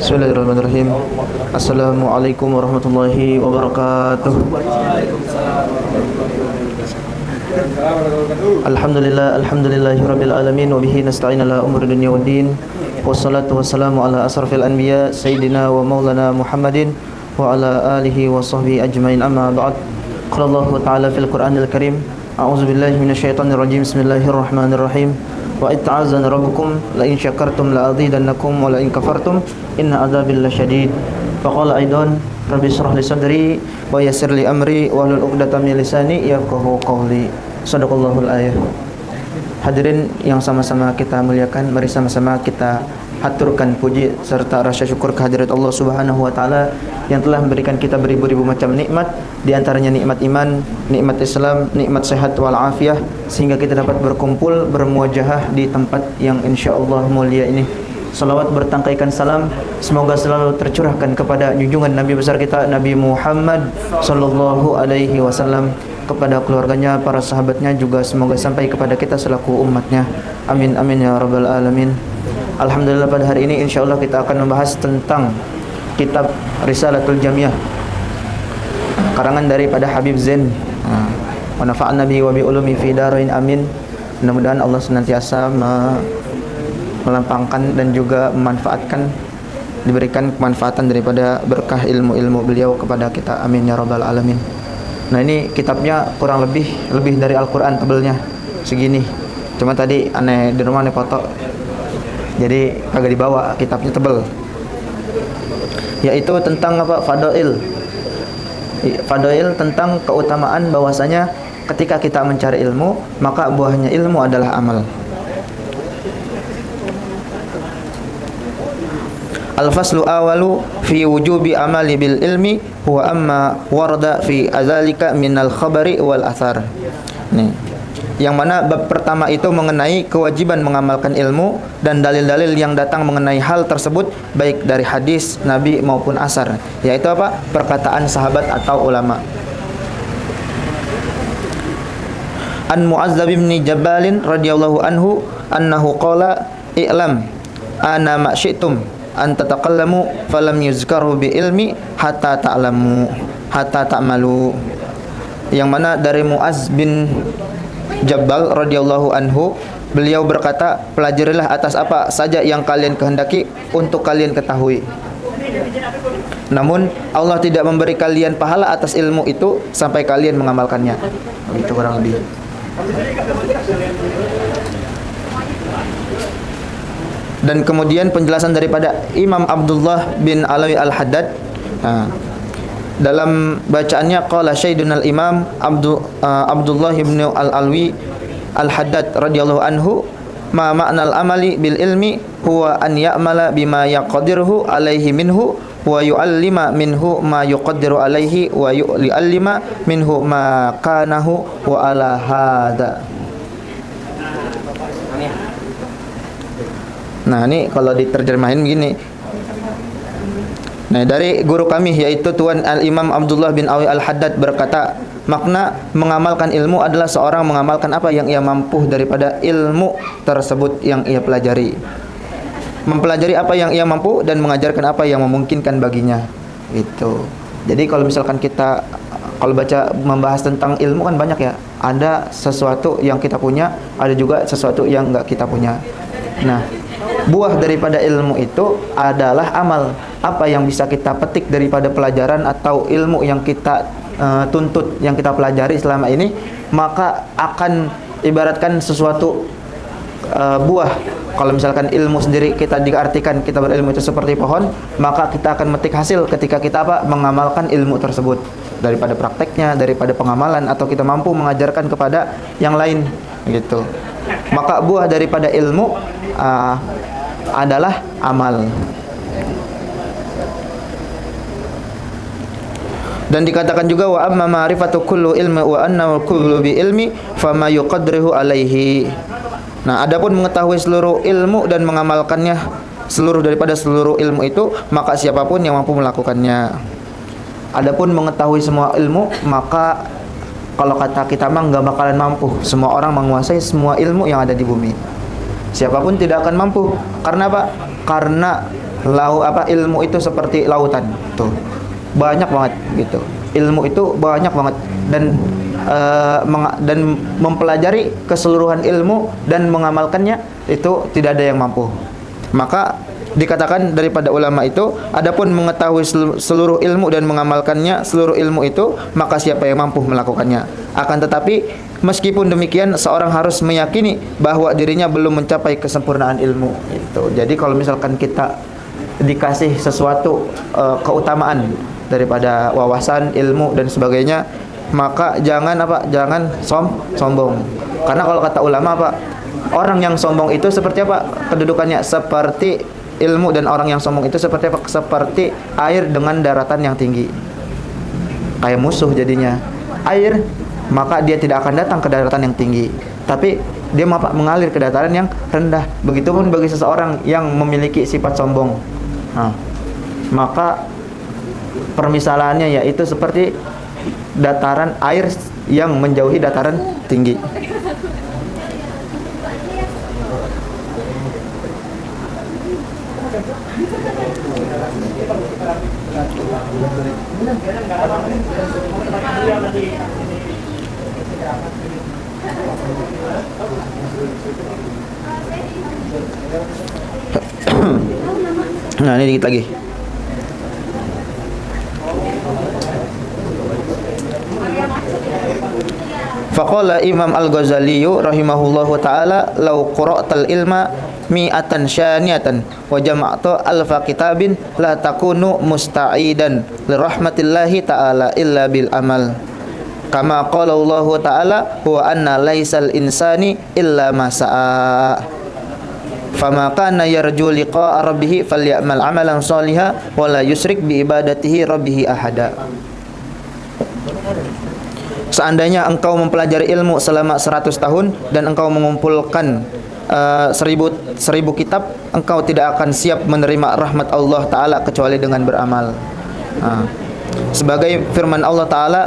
Bismillahirrahmanirrahim. Assalamualaikum warahmatullahi wabarakatuh. Alhamdulillahirabbil alamin wa bihi nasta'in ala umuri dunya waddin. Wassalatu wassalamu ala asrafil anbiya sayyidina wa maulana Muhammadin wa ala alihi wa sahbihi ajmain, amma ba'd. Qala Allah ta'ala fil Qur'anil Karim, a'udzu billahi minasyaitonir rajim. Bismillahirrahmanirrahim. Wa itta'azana rabbukum la in syakartum la azidannakum wa la in kafartum inna adzabi lasyadid. Faqala aidan rabbi shrah li sadri wa yassir li amri wa hlul 'uqdatam min lisani yafqahu qawli. Shadaqallahul ayah. Hadirin yang sama-sama kita muliakan, mari sama-sama kita haturkan puji serta rasa syukur kehadirat Allah Subhanahu wa taala yang telah memberikan kita beribu-ribu macam nikmat, di antaranya nikmat iman, nikmat Islam, nikmat sehat wal afiah, sehingga kita dapat berkumpul bermuajahah di tempat yang insyaallah mulia ini. Salawat bertangkaikan salam semoga selalu tercurahkan kepada junjungan Nabi besar kita Nabi Muhammad sallallahu alaihi wasallam, kepada keluarganya, para sahabatnya, juga semoga sampai kepada kita selaku umatnya. Amin amin ya rabbal alamin. Alhamdulillah, pada hari ini insyaallah kita akan membahas tentang kitab Risalatul Jamiah karangan daripada Habib Zain. Wa nafa'ana bihi wa bi ulumi fi darain amin. Mudah-mudahan Allah senantiasa melampangkan dan juga memanfaatkan, diberikan kemanfaatan daripada berkah ilmu-ilmu beliau kepada kita. Amin ya rabbal alamin. Nah, ini kitabnya kurang lebih dari Al-Quran tebelnya segini. Cuma tadi aneh di rumah aneh foto, jadi kagak dibawa, kitabnya tebel. Yaitu tentang apa? Fadail tentang keutamaan bahwasanya ketika kita mencari ilmu, maka buahnya ilmu adalah amal. Al-faslu awalu fi wujubi amali bil ilmi huwa amma warada fi azalika minal khabari wal athar. Nih, yang mana bab pertama itu mengenai kewajiban mengamalkan ilmu dan dalil-dalil yang datang mengenai hal tersebut, baik dari hadis, nabi maupun asar, yaitu apa? Perkataan sahabat atau ulama. An Mu'adzab bin Jabal radhiyallahu anhu annahu qala i'lam ana ma syi'tum an tataqallamu falam yuzkaru bi ilmi hatta ta'lamu hatta ta'malu. Yang mana dari Mu'adz bin Jabal radhiyallahu anhu, beliau berkata, pelajarilah atas apa saja yang kalian kehendaki untuk kalian ketahui, namun Allah tidak memberi kalian pahala atas ilmu itu sampai kalian mengamalkannya. Begitu kurang lebih. Dan kemudian penjelasan daripada Imam Abdullah bin Alawi Al-Haddad, dalam bacaannya qala Syaidun al-Imam Abdullah bin Al-Alwi Al-Haddad radhiyallahu anhu, ma ma'nal amali bil ilmi huwa an ya'mala bima yaqdiruhu alaihi minhu wa yu'allima minhu ma yuqaddiru alaihi wa yu'allima minhu ma kanahu wa ala hada. Nah, ini kalau diterjemahin begini. Nah, dari guru kami yaitu Tuan Al-Imam Abdullah bin Awi Al-Haddad berkata, makna mengamalkan ilmu adalah seorang mengamalkan apa yang ia mampu daripada ilmu tersebut yang ia pelajari, mempelajari apa yang ia mampu dan mengajarkan apa yang memungkinkan baginya. Itu. Jadi kalau misalkan kita baca membahas tentang ilmu kan banyak ya. Ada sesuatu yang kita punya, ada juga sesuatu yang enggak kita punya. Nah, buah daripada ilmu itu adalah amal. Apa yang bisa kita petik daripada pelajaran atau ilmu yang kita tuntut, yang kita pelajari selama ini, maka akan ibaratkan sesuatu buah. Kalau misalkan ilmu sendiri kita diartikan kita berilmu itu seperti pohon, maka kita akan metik hasil ketika kita mengamalkan ilmu tersebut, daripada prakteknya, daripada pengamalan, atau kita mampu mengajarkan kepada yang lain gitu. Maka buah daripada ilmu adalah amal. Dan dikatakan juga wa amma ma'rifatu kullu ilmi wa anna kullu bi ilmi fama yuqadrihu alaihi. Nah, adapun mengetahui seluruh ilmu dan mengamalkannya seluruh daripada seluruh ilmu itu, maka siapapun yang mampu melakukannya. Adapun mengetahui semua ilmu, maka kalau kata kita mah nggak bakalan mampu semua orang menguasai semua ilmu yang ada di bumi. Siapapun tidak akan mampu. Karena apa? karena ilmu itu seperti lautan tuh, banyak banget gitu. Ilmu itu banyak banget, dan mempelajari keseluruhan ilmu dan mengamalkannya itu tidak ada yang mampu. Maka dikatakan daripada ulama itu, adapun mengetahui seluruh ilmu dan mengamalkannya seluruh ilmu itu, maka siapa yang mampu melakukannya. Akan tetapi meskipun demikian, seorang harus meyakini bahwa dirinya belum mencapai kesempurnaan ilmu itu. Jadi kalau misalkan kita dikasih sesuatu keutamaan daripada wawasan, ilmu dan sebagainya, maka jangan sombong. Karena kalau kata ulama orang yang sombong itu seperti apa kedudukannya? Seperti ilmu, dan orang yang sombong itu seperti apa? Seperti air dengan daratan yang tinggi. Kayak musuh jadinya. Air, maka dia tidak akan datang ke daratan yang tinggi, tapi dia mengalir ke dataran yang rendah. Begitupun bagi seseorang yang memiliki sifat sombong. Maka permisalannya yaitu seperti dataran air yang menjauhi dataran tinggi. Nah, ini dikit lagi. Faqala Imam Al-Ghazali rahimahullahu taala, "Law qara'tal ilma mi'atan syaniatan wa jama'ta alfa kitabin la takunu musta'idan li rahmatillahi ta'ala illa bil amal." Kama qala Allah ta'ala, "Wa anna laisal insani illa ma sa'a." Fama kana yarju liqa'a rabbih falyamal amalan shalihan wa la yusyrik bi ibadatihi rabbih ahada. Seandainya engkau mempelajari ilmu selama 100 tahun dan engkau mengumpulkan 1000 kitab, engkau tidak akan siap menerima rahmat Allah Ta'ala kecuali dengan beramal. Sebagai firman Allah Ta'ala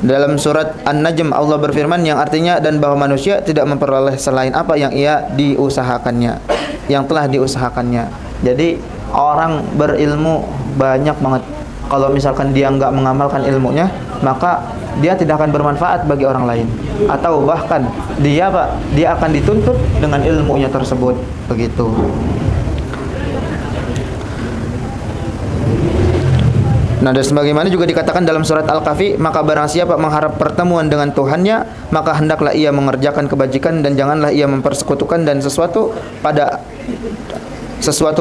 dalam surat An-Najm, Allah berfirman yang artinya, dan bahwa manusia tidak memperoleh selain apa yang ia diusahakannya, yang telah diusahakannya. Jadi orang berilmu banyak banget. Kalau misalkan dia nggak mengamalkan ilmunya, maka dia tidak akan bermanfaat bagi orang lain, atau bahkan dia akan dituntut dengan ilmunya tersebut, begitu. Nah, dan sebagaimana juga dikatakan dalam surat Al-Kahfi, maka barang siapa mengharap pertemuan dengan Tuhannya, maka hendaklah ia mengerjakan kebajikan dan janganlah ia mempersekutukan dan sesuatu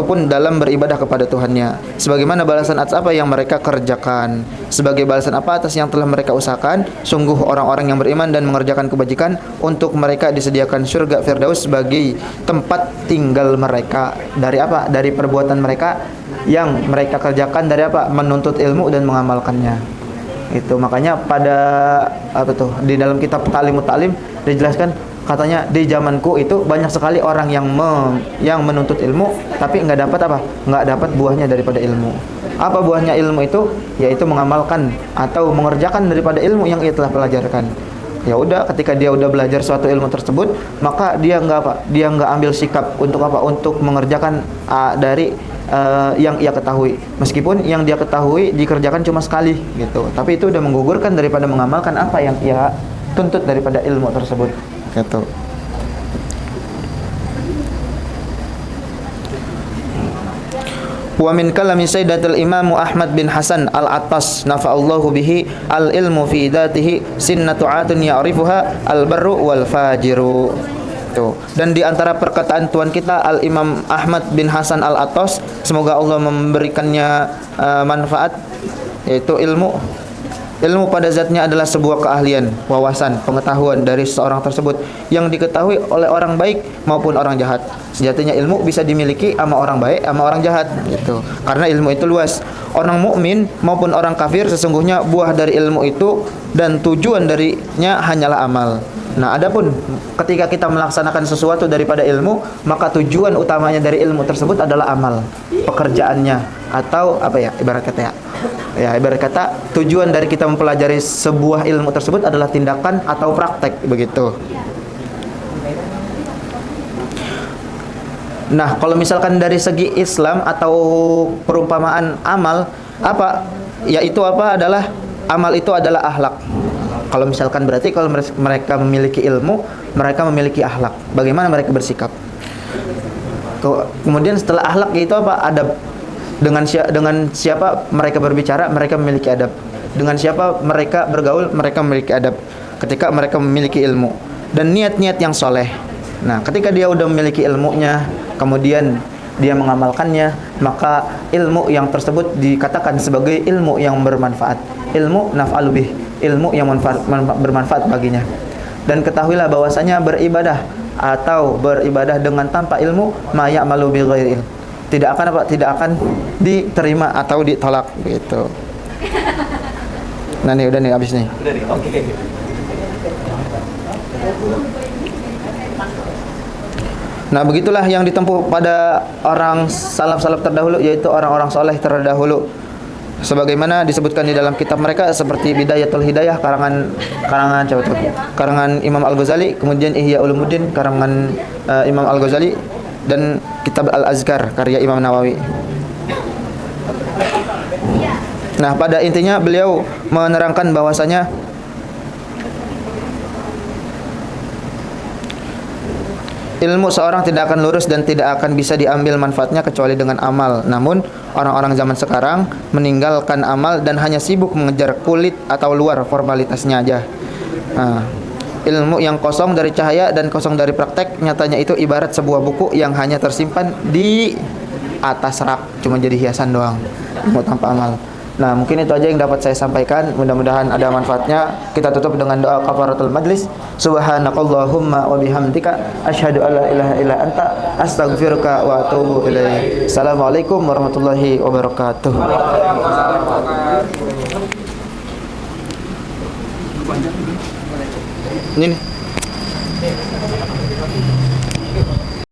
pun dalam beribadah kepada Tuhannya, sebagaimana balasan atas apa yang mereka kerjakan. Sebagai balasan apa atas yang telah mereka usahakan, sungguh orang-orang yang beriman dan mengerjakan kebajikan, untuk mereka disediakan surga Firdaus sebagai tempat tinggal mereka. Dari apa? Dari perbuatan mereka yang mereka kerjakan, dari apa? Menuntut ilmu dan mengamalkannya. Itu makanya pada di dalam kitab Ta'limut Ta'lim dijelaskan, katanya di zamanku itu banyak sekali orang yang menuntut ilmu tapi nggak dapat buahnya daripada ilmu. Apa buahnya ilmu itu? Yaitu mengamalkan atau mengerjakan daripada ilmu yang ia telah pelajarkan. Ya udah, ketika dia udah belajar suatu ilmu tersebut, maka dia nggak ambil sikap untuk mengerjakan dari yang ia ketahui, meskipun yang dia ketahui dikerjakan cuma sekali gitu, tapi itu udah menggugurkan daripada mengamalkan apa yang ia tuntut daripada ilmu tersebut gitu. Wa min kalami Sayyidatul Imam Ahmad bin Hasan Al-Attas nafa'allahu bihi al-ilmu fi dzatihi sinnatu'atun ya'rifuha al-barru wal fajiru. Dan di antara perkataan tuan kita Al-Imam Ahmad bin Hasan Al-Attas, semoga Allah memberikannya manfaat, yaitu ilmu pada zatnya adalah sebuah keahlian, wawasan, pengetahuan dari seseorang tersebut yang diketahui oleh orang baik maupun orang jahat. Sejatinya ilmu bisa dimiliki sama orang baik sama orang jahat gitu. Karena ilmu itu luas. Orang mukmin maupun orang kafir sesungguhnya buah dari ilmu itu, dan tujuan darinya hanyalah amal. Nah, adapun ketika kita melaksanakan sesuatu daripada ilmu, maka tujuan utamanya dari ilmu tersebut adalah amal, pekerjaannya, atau ibarat kata tujuan dari kita mempelajari sebuah ilmu tersebut adalah tindakan atau praktek, begitu. Nah, kalau misalkan dari segi Islam atau perumpamaan amal, apa? Yaitu apa adalah amal itu adalah akhlak. Kalau misalkan berarti kalau mereka memiliki ilmu, mereka memiliki akhlak. Bagaimana mereka bersikap? Kemudian setelah akhlak itu apa? Adab. Dengan siapa mereka berbicara, mereka memiliki adab. Dengan siapa mereka bergaul, mereka memiliki adab. Ketika mereka memiliki ilmu dan niat-niat yang soleh. Nah, ketika dia udah memiliki ilmunya, kemudian dia mengamalkannya, maka ilmu yang tersebut dikatakan sebagai ilmu yang bermanfaat. Ilmu naf'alu bih, ilmu yang bermanfaat baginya. Dan ketahuilah bahwasanya beribadah atau beribadah dengan tanpa ilmu, ma ya'malu bi ghairi ilm, tidak akan apa? Tidak akan diterima atau ditolak gitu. Nah, nih udah nih habis nih. Udah nih. Oke. Nah, begitulah yang ditempuh pada orang salaf-salaf terdahulu, yaitu orang-orang soleh terdahulu. Sebagaimana disebutkan di dalam kitab mereka seperti Bidayatul Hidayah karangan Imam Al-Ghazali, kemudian Ihya Ulumuddin karangan Imam Al-Ghazali, dan kitab Al-Azkar karya Imam Nawawi. Nah, pada intinya beliau menerangkan bahwasanya ilmu seorang tidak akan lurus dan tidak akan bisa diambil manfaatnya kecuali dengan amal. Namun, orang-orang zaman sekarang meninggalkan amal dan hanya sibuk mengejar kulit atau luar formalitasnya aja. Nah, ilmu yang kosong dari cahaya dan kosong dari praktek, nyatanya itu ibarat sebuah buku yang hanya tersimpan di atas rak, cuma jadi hiasan doang, ilmu tanpa amal. Nah, mungkin itu aja yang dapat saya sampaikan. Mudah-mudahan ada manfaatnya. Kita tutup dengan doa kafaratul majlis. Subhanakallahumma wa bihamdika asyhadu an la ilaha illa anta astaghfiruka wa atubu ilaik. Assalamualaikum warahmatullahi wabarakatuh. Ini nih.